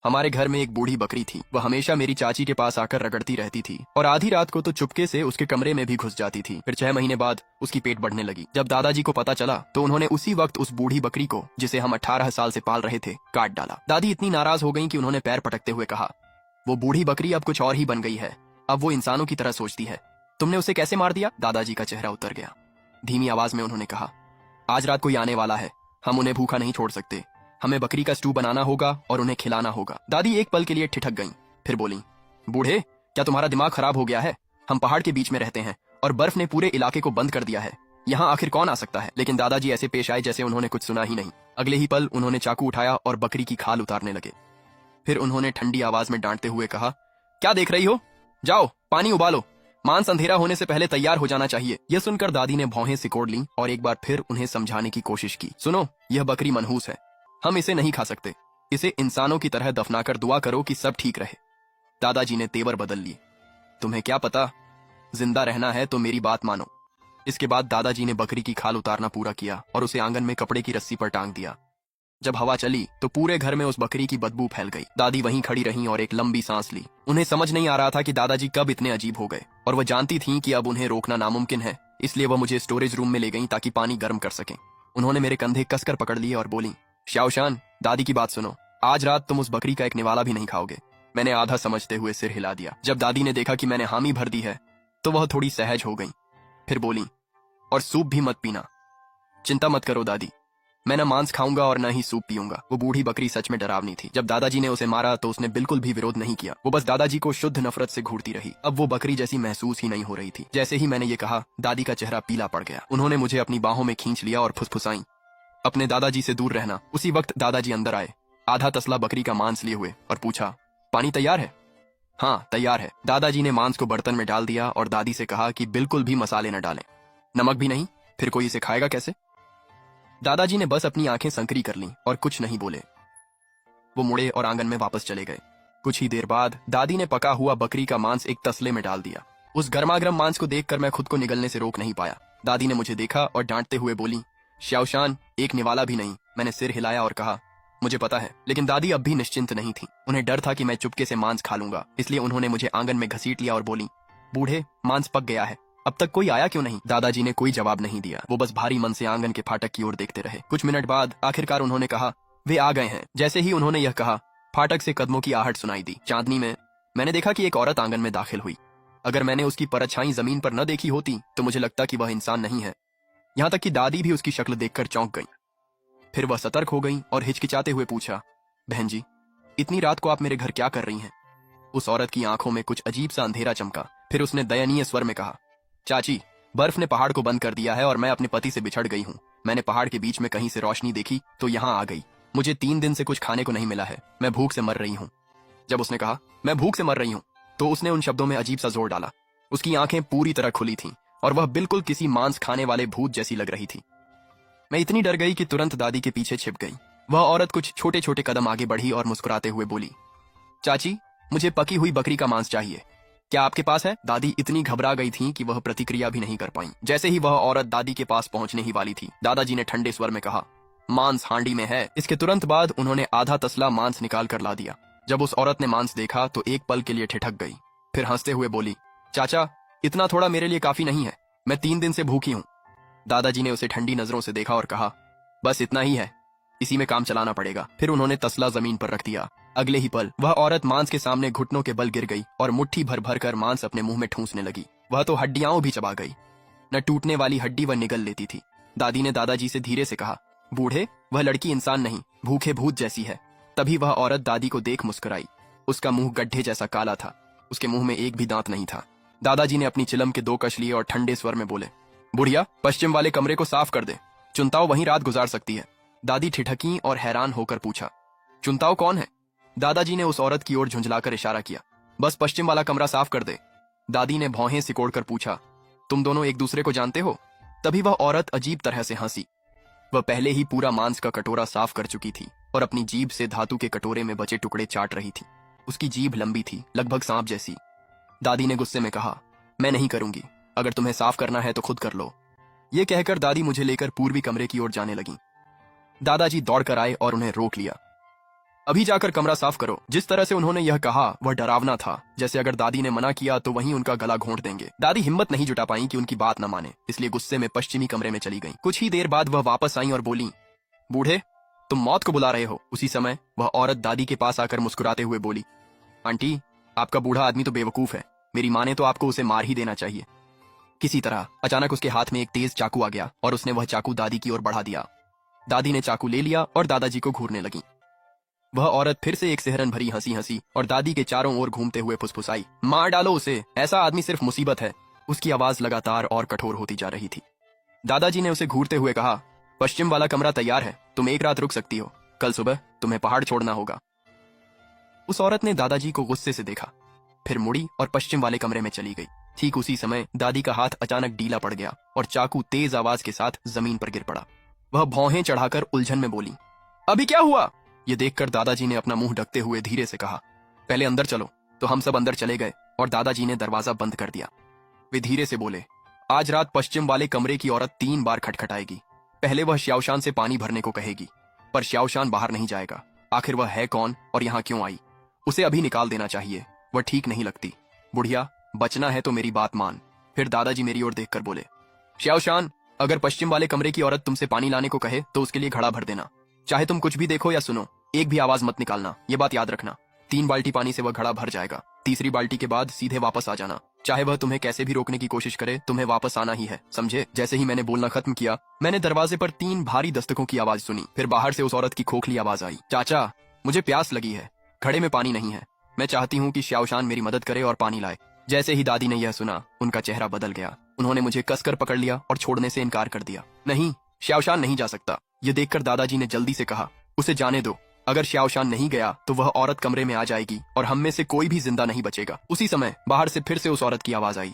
हमारे घर में एक बूढ़ी बकरी थी। वह हमेशा मेरी चाची के पास आकर रगड़ती रहती थी और आधी रात को तो चुपके से उसके कमरे में भी घुस जाती थी। फिर 6 महीने बाद उसकी पेट बढ़ने लगी। जब दादाजी को पता चला तो उन्होंने उसी वक्त उस बूढ़ी बकरी को, जिसे हम 18 साल से पाल रहे थे, काट डाला। दादी इतनी नाराज हो गई कि उन्होंने पैर पटकते हुए कहा, वो बूढ़ी बकरी अब कुछ और ही बन गई है। अब वो इंसानों की तरह सोचती है। तुमने उसे कैसे मार दिया? दादाजी का चेहरा उतर गया। धीमी आवाज में उन्होंने कहा, आज रात कोई आने वाला है, हम उन्हें भूखा नहीं छोड़ सकते। हमें बकरी का स्टू बनाना होगा और उन्हें खिलाना होगा। दादी एक पल के लिए ठिठक गईं, फिर बोली, बूढ़े, क्या तुम्हारा दिमाग खराब हो गया है? हम पहाड़ के बीच में रहते हैं और बर्फ ने पूरे इलाके को बंद कर दिया है। यहाँ आखिर कौन आ सकता है? लेकिन दादाजी ऐसे पेश आए जैसे उन्होंने कुछ सुना ही नहीं। अगले ही पल उन्होंने चाकू उठाया और बकरी की खाल उतारने लगे। फिर उन्होंने ठंडी आवाज में डांटते हुए कहा, क्या देख रही हो? जाओ पानी उबालो। मांस अंधेरा होने से पहले तैयार हो जाना चाहिए। यह सुनकर दादी ने भौहें सिकोड़ ली और एक बार फिर उन्हें समझाने की कोशिश की। सुनो, यह बकरी मनहूस है, हम इसे नहीं खा सकते। इसे इंसानों की तरह दफनाकर दुआ करो कि सब ठीक रहे। दादाजी ने तेवर बदल लिए। तुम्हें क्या पता, जिंदा रहना है तो मेरी बात मानो। इसके बाद दादाजी ने बकरी की खाल उतारना पूरा किया और उसे आंगन में कपड़े की रस्सी पर टांग दिया। जब हवा चली तो पूरे घर में उस बकरी की बदबू फैल गई। दादी वहीं खड़ी रहीं और एक लंबी सांस ली। उन्हें समझ नहीं आ रहा था कि दादाजी कब इतने अजीब हो गए, और वह जानती थीं कि अब उन्हें रोकना नामुमकिन है। इसलिए वह मुझे स्टोरेज रूम में ले गईं ताकि पानी गर्म कर सकें। उन्होंने मेरे कंधे कसकर पकड़ लिए और बोली, श्याओशान, दादी की बात सुनो। आज रात तुम उस बकरी का एक निवाला भी नहीं खाओगे। मैंने आधा समझते हुए सिर हिला दिया। जब दादी ने देखा कि मैंने हामी भर दी है तो वह थोड़ी सहज हो गई। फिर बोली, और सूप भी मत पीना। चिंता मत करो दादी, मैं न मांस खाऊंगा और न ही सूप पीऊंगा। वो बूढ़ी बकरी सच में डरावनी थी। जब दादाजी ने उसे मारा तो उसने बिल्कुल भी विरोध नहीं किया। वो बस दादाजी को शुद्ध नफरत से घूरती रही। अब वो बकरी जैसी महसूस ही नहीं हो रही थी। जैसे ही मैंने ये कहा, दादी का चेहरा पीला पड़ गया। उन्होंने मुझे अपनी बाहों में खींच लिया और फुसफुसाई, अपने दादाजी से दूर रहना। उसी वक्त दादाजी अंदर आए, आधा तसला बकरी का मांस लिए हुए, और पूछा, पानी तैयार है? हाँ तैयार है। दादाजी ने मांस को बर्तन में डाल दिया और दादी से कहा कि बिल्कुल भी मसाले न डालें। नमक भी नहीं? फिर कोई इसे खाएगा कैसे? दादाजी ने बस अपनी आंखें संकरी कर लीं और कुछ नहीं बोले। वो मुड़े और आंगन में वापस चले गए। कुछ ही देर बाद दादी ने पका हुआ बकरी का मांस एक तसले में डाल दिया। उस गर्मागर्म मांस को देखकर मैं खुद को निगलने से रोक नहीं पाया। दादी ने मुझे देखा और डांटते हुए बोली, श्याओशान, एक निवाला भी नहीं। मैंने सिर हिलाया और कहा, मुझे पता है। लेकिन दादी अब भी निश्चिंत नहीं थी। उन्हें डर था कि मैं चुपके से मांस खा लूंगा। इसलिए उन्होंने मुझे आंगन में घसीट लिया और बोली, बूढ़े, मांस पक गया है, अब तक कोई आया क्यों नहीं? दादाजी ने कोई जवाब नहीं दिया। वो बस भारी मन से आंगन के फाटक की ओर देखते रहे। कुछ मिनट बाद आखिरकार उन्होंने कहा, वे आ गए हैं। जैसे ही उन्होंने यह कहा, फाटक से कदमों की आहट सुनाई दी। चांदनी में मैंने देखा कि एक औरत आंगन में दाखिल हुई। अगर मैंने उसकी परछाई जमीन पर न देखी होती तो मुझे लगता कि वह इंसान नहीं है। यहाँ तक कि दादी भी उसकी शक्ल देखकर चौंक गई। फिर वह सतर्क हो गई और हिचकिचाते हुए पूछा, बहन जी, इतनी रात को आप मेरे घर क्या कर रही हैं? उस औरत की आंखों में कुछ अजीब सा अंधेरा चमका। फिर उसने दयनीय स्वर में कहा, चाची, बर्फ ने पहाड़ को बंद कर दिया है और मैं अपने पति से बिछड़ गई हूँ। मैंने पहाड़ के बीच में कहीं से रोशनी देखी तो यहाँ आ गई। मुझे 3 दिन से कुछ खाने को नहीं मिला है। मैं भूख से मर रही हूँ। जब उसने कहा, मैं भूख से मर रही हूँ, तो उसने उन शब्दों में अजीब सा जोर डाला। उसकी आंखें पूरी तरह खुली थीं और वह बिल्कुल किसी मांस खाने वाले भूत जैसी लग रही थी। मैं इतनी डर गई कि तुरंत दादी के पीछे छिप गई। वह औरत कुछ छोटे छोटे कदम आगे बढ़ी और मुस्कुराते हुए बोली, चाची, मुझे पकी हुई बकरी का मांस चाहिए। क्या आपके पास है? दादी इतनी घबरा गई थी कि वह प्रतिक्रिया भी नहीं कर पाई। जैसे ही वह औरत दादी के पास पहुंचने ही वाली थी, दादाजी ने ठंडे स्वर में कहा, मांस हांडी में है। इसके तुरंत बाद उन्होंने आधा तसला मांस निकाल कर ला दिया। जब उस औरत ने मांस देखा तो एक पल के लिए ठिठक गई। फिर हंसते हुए बोली, चाचा, इतना थोड़ा मेरे लिए काफी नहीं है। मैं 3 दिन से भूखी हूँ। दादाजी ने उसे ठंडी नजरों से देखा और कहा, बस इतना ही है, इसी में काम चलाना पड़ेगा। फिर उन्होंने तसला जमीन पर रख दिया। अगले ही पल वह औरत मांस के सामने घुटनों के बल गिर गई और मुट्ठी भर भर कर मांस अपने मुंह में ठूंसने लगी। वह तो हड्डियां भी चबा गई। न टूटने वाली हड्डी वह निगल लेती थी। दादी ने दादाजी से धीरे से कहा, बूढ़े, वह लड़की इंसान नहीं, भूखे भूत जैसी है। तभी वह औरत दादी को देख मुस्कुराई। उसका मुंह गड्ढे जैसा काला था। उसके मुंह में एक भी दांत नहीं था। दादाजी ने अपनी चिलम के 2 कश लिए और ठंडे स्वर में बोले, बुढ़िया, पश्चिम वाले कमरे को साफ कर दे। चुनताओ वहीं रात गुजार सकती है। दादी ठिठकी और हैरान होकर पूछा, चुनताओ कौन है? दादाजी ने उस औरत की ओर झुंझलाकर इशारा किया, बस पश्चिम वाला कमरा साफ कर दे। दादी ने भौहें सिकोड़कर पूछा, तुम दोनों एक दूसरे को जानते हो? तभी वह औरत अजीब तरह से हंसी। वह पहले ही पूरा मांस का कटोरा साफ कर चुकी थी और अपनी जीभ से धातु के कटोरे में बचे टुकड़े चाट रही थी। उसकी जीभ लंबी थी, लगभग सांप जैसी। दादी ने गुस्से में कहा, मैं नहीं करूंगी, अगर तुम्हें साफ करना है तो खुद कर लो। ये कहकर दादी मुझे लेकर पूर्वी कमरे की ओर जाने लगी। दादाजी दौड़कर आए और उन्हें रोक लिया। अभी जाकर कमरा साफ करो। जिस तरह से उन्होंने यह कहा वह डरावना था, जैसे अगर दादी ने मना किया तो वहीं उनका गला घोंट देंगे। दादी हिम्मत नहीं जुटा पाई कि उनकी बात न माने, इसलिए गुस्से में पश्चिमी कमरे में चली गईं। कुछ ही देर बाद वह वापस आई और बोली, बूढ़े, तुम मौत को बुला रहे हो। उसी समय वह औरत दादी के पास आकर मुस्कुराते हुए बोली, आंटी, आपका बूढ़ा आदमी तो बेवकूफ है। मेरी माँ ने तो आपको उसे मार ही देना चाहिए। किसी तरह अचानक उसके हाथ में एक तेज चाकू आ गया और उसने वह चाकू दादी की ओर बढ़ा दिया। दादी ने चाकू ले लिया और दादाजी को घूरने लगी। वह औरत फिर से एक सिहरन भरी हंसी हंसी और दादी के चारों ओर घूमते हुए फुसफुसाई, मार डालो उसे, ऐसा आदमी सिर्फ मुसीबत है। उसकी आवाज लगातार और कठोर होती जा रही थी। दादाजी ने उसे घूरते हुए कहा, पश्चिम वाला कमरा तैयार है, तुम एक रात रुक सकती हो, कल सुबह तुम्हें पहाड़ छोड़ना होगा। उस औरत ने दादाजी को गुस्से से देखा, फिर मुड़ी और पश्चिम वाले कमरे में चली गई। ठीक उसी समय दादी का हाथ अचानक ढीला पड़ गया और चाकू तेज आवाज के साथ जमीन पर गिर पड़ा। वह भौहें चढ़ाकर उलझन में बोली, अभी क्या हुआ? ये देखकर दादाजी ने अपना मुंह ढकते हुए धीरे से कहा, पहले अंदर चलो। तो हम सब अंदर चले गए और दादाजी ने दरवाजा बंद कर दिया। वे धीरे से बोले, आज रात पश्चिम वाले कमरे की औरत 3 बार खटखटाएगी। पहले वह श्याओशान से पानी भरने को कहेगी, पर श्याओशान बाहर नहीं जाएगा। आखिर वह है कौन और यहाँ क्यों आई? उसे अभी निकाल देना चाहिए, वह ठीक नहीं लगती। बुढ़िया, बचना है तो मेरी बात मान। फिर दादाजी मेरी ओर देखकर बोले, श्याओशान, अगर पश्चिम वाले कमरे की औरत तुमसे पानी लाने को कहे तो उसके लिए घड़ा भर देना। चाहे तुम कुछ भी देखो या सुनो, एक भी आवाज मत निकालना, ये बात याद रखना। 3 बाल्टी पानी से वह घड़ा भर जाएगा। तीसरी बाल्टी के बाद सीधे वापस आ जाना। चाहे वह तुम्हें कैसे भी रोकने की कोशिश करे, तुम्हें वापस आना ही है, समझे? जैसे ही मैंने बोलना खत्म किया, मैंने दरवाजे पर 3 भारी दस्तकों की आवाज सुनी। फिर बाहर से उस औरत की खोखली आवाज आई, चाचा, मुझे प्यास लगी है, घड़े में पानी नहीं है। मैं चाहती हूँ कि श्याओशान मेरी मदद करे और पानी लाए। जैसे ही दादी ने यह सुना, उनका चेहरा बदल गया। उन्होंने मुझे कसकर पकड़ लिया और छोड़ने से इनकार कर दिया। नहीं, श्याओशान नहीं जा सकता। ये देखकर दादाजी ने जल्दी से कहा, उसे जाने दो। अगर श्याओशान नहीं गया तो वह औरत कमरे में आ जाएगी और हम में से कोई भी जिंदा नहीं बचेगा। उसी समय बाहर से फिर से उस औरत की आवाज आई,